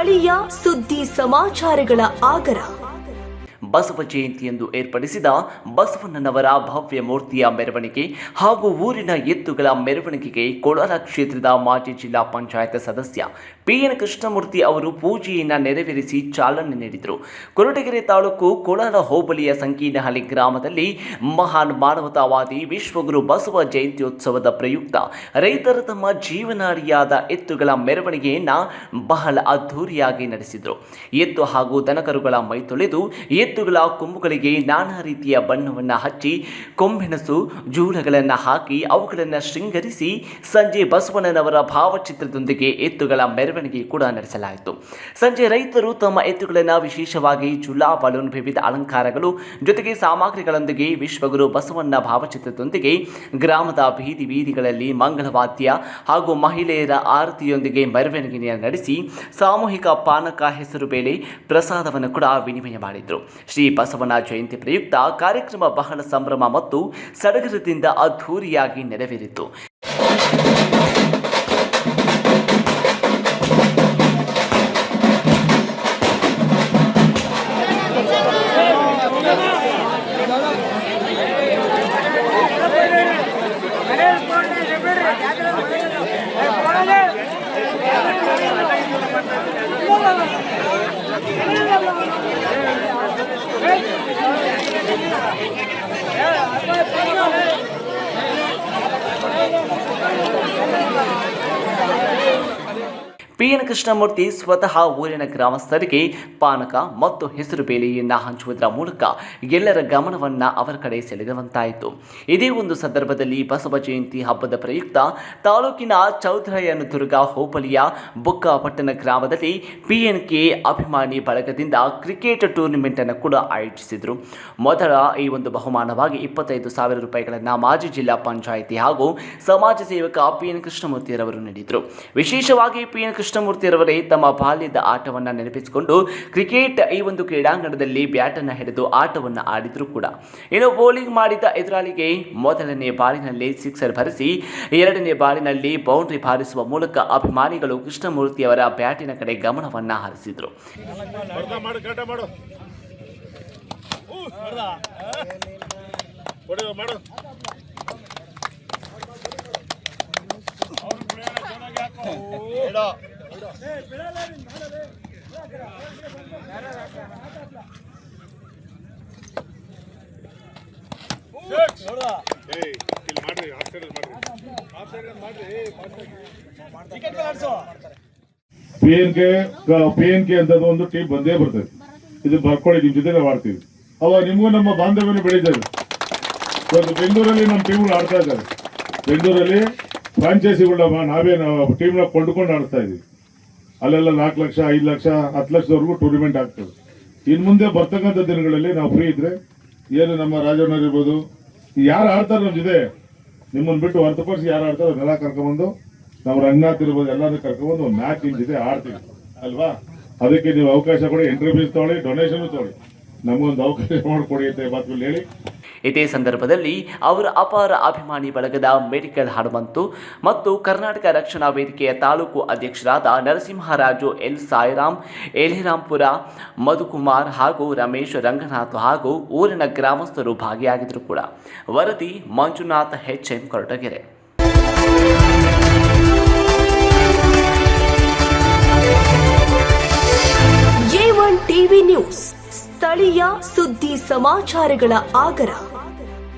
ಸ್ಥಳೀಯ ಸುದ್ದಿ ಸಮಾಚಾರಗಳ ಆಗರ. ಬಸವ ಜಯಂತಿಯಂದು ಏರ್ಪಡಿಸಿದ ಬಸವಣ್ಣನವರ ಭವ್ಯ ಮೂರ್ತಿಯ ಮೆರವಣಿಗೆ ಹಾಗೂ ಊರಿನ ಎತ್ತುಗಳ ಮೆರವಣಿಗೆಗೆ ಕೋಲಾರ ಕ್ಷೇತ್ರದ ಮಾಜಿ ಜಿಲ್ಲಾ ಪಂಚಾಯತ್ ಸದಸ್ಯ ಪಿಎನ್ ಕೃಷ್ಣಮೂರ್ತಿ ಅವರು ಪೂಜೆಯನ್ನು ನೆರವೇರಿಸಿ ಚಾಲನೆ ನೀಡಿದರು. ಕೊರಟಗೆರೆ ತಾಲೂಕು ಕೋಲಾರ ಹೋಬಳಿಯ ಸಂಕೀರ್ಣಹಳ್ಳಿ ಗ್ರಾಮದಲ್ಲಿ ಮಹಾನ್ ಮಾನವತಾವಾದಿ ವಿಶ್ವಗುರು ಬಸವ ಜಯಂತ್ಯೋತ್ಸವದ ಪ್ರಯುಕ್ತ ರೈತರ ತಮ್ಮ ಜೀವನಾಡಿಯಾದ ಎತ್ತುಗಳ ಮೆರವಣಿಗೆಯನ್ನು ಬಹಳ ಅದ್ಧೂರಿಯಾಗಿ ನಡೆಸಿದರು. ಎತ್ತು ಹಾಗೂ ದನಕರುಗಳ ಮೈ ತೊಳೆದು ಎತ್ತುಗಳ ಕೊಂಬುಗಳಿಗೆ ನಾನಾ ರೀತಿಯ ಬಣ್ಣವನ್ನು ಹಚ್ಚಿ ಕೊಂಬೆಣಸು ಜೂಳಗಳನ್ನು ಹಾಕಿ ಅವುಗಳನ್ನು ಶೃಂಗರಿಸಿ ಸಂಜೆ ಬಸವಣ್ಣನವರ ಭಾವಚಿತ್ರದೊಂದಿಗೆ ಎತ್ತುಗಳ ಮೆರವಣಿಗೆ ಕೂಡ ನಡೆಸಲಾಯಿತು. ಸಂಜೆ ರೈತರು ತಮ್ಮ ಎತ್ತುಗಳನ್ನು ವಿಶೇಷವಾಗಿ ಜುಲಾ ಬಲೂನ್ ವಿವಿಧ ಅಲಂಕಾರಗಳು ಜೊತೆಗೆ ಸಾಮಗ್ರಿಗಳೊಂದಿಗೆ ವಿಶ್ವಗುರು ಬಸವಣ್ಣ ಭಾವಚಿತ್ರದೊಂದಿಗೆ ಗ್ರಾಮದ ಬೀದಿಗಳಲ್ಲಿ ಮಂಗಳವಾದ್ಯ ಹಾಗೂ ಮಹಿಳೆಯರ ಆರತಿಯೊಂದಿಗೆ ಮೆರವಣಿಗೆಯನ್ನು ನಡೆಸಿ ಸಾಮೂಹಿಕ ಪಾನಕ ಹೆಸರು ಬೇಳೆ ಪ್ರಸಾದವನ್ನು ಕೂಡ ವಿನಿಮಯ ಮಾಡಿದರು. ಶ್ರೀ ಬಸವಣ್ಣ ಜಯಂತಿ ಪ್ರಯುಕ್ತ ಕಾರ್ಯಕ್ರಮ ಬಹಳ ಸಂಭ್ರಮ ಮತ್ತು ಸಡಗರದಿಂದ ಅದ್ಧೂರಿಯಾಗಿ ನೆರವೇರಿತು. ಪಿಎನ್ ಕೃಷ್ಣಮೂರ್ತಿ ಸ್ವತಃ ಊರಿನ ಗ್ರಾಮಸ್ಥರಿಗೆ ಪಾನಕ ಮತ್ತು ಹೆಸರು ಬೇಳೆಯನ್ನು ಹಂಚುವುದರ ಮೂಲಕ ಎಲ್ಲರ ಗಮನವನ್ನು ಅವರ ಕಡೆ ಸೆಳೆಯುವಂತಾಯಿತು. ಇದೇ ಒಂದು ಸಂದರ್ಭದಲ್ಲಿ ಬಸವ ಜಯಂತಿ ಹಬ್ಬದ ಪ್ರಯುಕ್ತ ತಾಲೂಕಿನ ಚೌದ್ರಯನದುರ್ಗ ಹೋಬಳಿಯ ಬುಕ್ಕಪಟ್ಟಣ ಗ್ರಾಮದಲ್ಲಿ ಪಿಎನ್ಕೆ ಅಭಿಮಾನಿ ಬಳಗದಿಂದ ಕ್ರಿಕೆಟ್ ಟೂರ್ನಿಮೆಂಟ್ ಅನ್ನು ಕೂಡ ಆಯೋಜಿಸಿದರು. ಮೊದಲ ಈ ಒಂದು ಬಹುಮಾನವಾಗಿ 25,000 ರೂಪಾಯಿಗಳನ್ನು ಮಾಜಿ ಜಿಲ್ಲಾ ಪಂಚಾಯಿತಿ ಹಾಗೂ ಸಮಾಜ ಸೇವಕ ಪಿಎನ್ ಕೃಷ್ಣಮೂರ್ತಿರವರು ನೀಡಿದರು. ವಿಶೇಷವಾಗಿ ಪಿಎನ್ ಕೃಷ್ಣಮೂರ್ತಿರವರೇ ತಮ್ಮ ಬಾಲ್ಯದ ಆಟವನ್ನು ನೆನಪಿಸಿಕೊಂಡು ಕ್ರಿಕೆಟ್ ಈ ಒಂದು ಕ್ರೀಡಾಂಗಣದಲ್ಲಿ ಬ್ಯಾಟನ್ನು ಹಿಡಿದು ಆಟವನ್ನು ಆಡಿದ್ರು ಕೂಡ. ಇನ್ನು ಬೌಲಿಂಗ್ ಮಾಡಿದ ಎದುರಾಳಿಗೆ ಮೊದಲನೇ ಬಾಲಿನಲ್ಲಿ ಸಿಕ್ಸರ್ ಭರಿಸಿ ಎರಡನೇ ಬಾಲಿನಲ್ಲಿ ಬೌಂಡ್ರಿ ಬಾರಿಸುವ ಮೂಲಕ ಅಭಿಮಾನಿಗಳು ಕೃಷ್ಣಮೂರ್ತಿಯವರ ಬ್ಯಾಟಿನ ಕಡೆ ಗಮನವನ್ನು ಹರಿಸಿದರು. ಪಿಎನ್ಕೆ ಅಂತ ಒಂದು ಟೀಮ್ ಬಂದೇ ಬರ್ತದೆ. ಇದು ಬರ್ಕೊಳ್ಳಿ, ನಿಮ್ ಜೊತೆ ನಾವು ಆಡ್ತೀವಿ. ಅವಾಗ ನಿಮಗೂ ನಮ್ಮ ಬಾಂಧವ್ಯನ ಬೆಳೀತದೆ. ಬೆಂಗಳೂರಲ್ಲಿ ನಮ್ಮ ಟೀಮ್ಗಳು ಆಡ್ತಾ ಇದ್ದಾರೆ. ಬೆಂಗಳೂರಲ್ಲಿ ಫ್ರಾಂಚೈಸಿಗಳನ್ನ ನಾವೇ ಟೀಮ್ನ ಕೊಂಡುಕೊಂಡು ಆಡ್ತಾ ಇದೀವಿ. ಅಲ್ಲೆಲ್ಲ 4 ಲಕ್ಷ 5 ಲಕ್ಷ 10 ಲಕ್ಷದವರೆಗೂ ಟೂರ್ನಿಮೆಂಟ್ ಆಗ್ತದೆ. ಇನ್ನು ಮುಂದೆ ಬರ್ತಕ್ಕಂಥ ದಿನಗಳಲ್ಲಿ ನಾವು ಫ್ರೀ ಇದ್ರೆ ಏನು ನಮ್ಮ ರಾಜಣ್ಣವ್ರು ಇರ್ಬೋದು, ಯಾರು ಆಡ್ತಾರೆ ನಮ್ಮ ಜೊತೆ, ನಿಮ್ಮನ್ನು ಬಿಟ್ಟು ಹೊರತುಪಡಿಸಿ ಯಾರು ಆಡ್ತಾರೆ ಅದನ್ನೆಲ್ಲ ಕರ್ಕೊಂಡ್ಬಂದು ನಮ್ಮ ರಂಗನಾಥ್ ಇರ್ಬೋದು ಎಲ್ಲಾನು ಕರ್ಕೊಂಡ್ಬಂದು ಒಂದು ಮ್ಯಾಚ್ ನಿಮ್ಮ ಜೊತೆ ಆಡ್ತೀವಿ ಅಲ್ವಾ. ಅದಕ್ಕೆ ನೀವು ಅವಕಾಶ ಕೊಡಿ, ಎಂಟ್ರಿ ಫೀಸ್ ತೊಗೊಳ್ಳಿ, ಡೊನೇಷನ್ ತೊಗೊಳ್ಳಿ, ನಮಗೊಂದು ಅವಕಾಶ ಮಾಡಿಕೊಡಿ ಅಂತ ಮಾತುಗಳು ಹೇಳಿ. ಇದೇ ಸಂದರ್ಭದಲ್ಲಿ ಅವರ ಅಪಾರ ಅಭಿಮಾನಿ ಬಳಗದ ಮೆಡಿಕಲ್ ಹನುಮಂತು ಮತ್ತು ಕರ್ನಾಟಕ ರಕ್ಷಣಾ ವೇದಿಕೆಯ ತಾಲೂಕು ಅಧ್ಯಕ್ಷರಾದ ನರಸಿಂಹರಾಜು ಎಲ್ ಸಾಯಿರಾಮ್ ಎಲಿರಾಂಪುರ ಮಧುಕುಮಾರ್ ಹಾಗೂ ರಮೇಶ್ ರಂಗನಾಥ್ ಹಾಗೂ ಊರಿನ ಗ್ರಾಮಸ್ಥರು ಭಾಗಿಯಾಗಿದ್ದರು ಕೂಡ. ವರದಿ Manjunath HM Koratagere. A1 TV news ಸ್ಥಳೀಯ ಸುದ್ದಿ ಸಮಾಚಾರಗಳ ಆಗರ.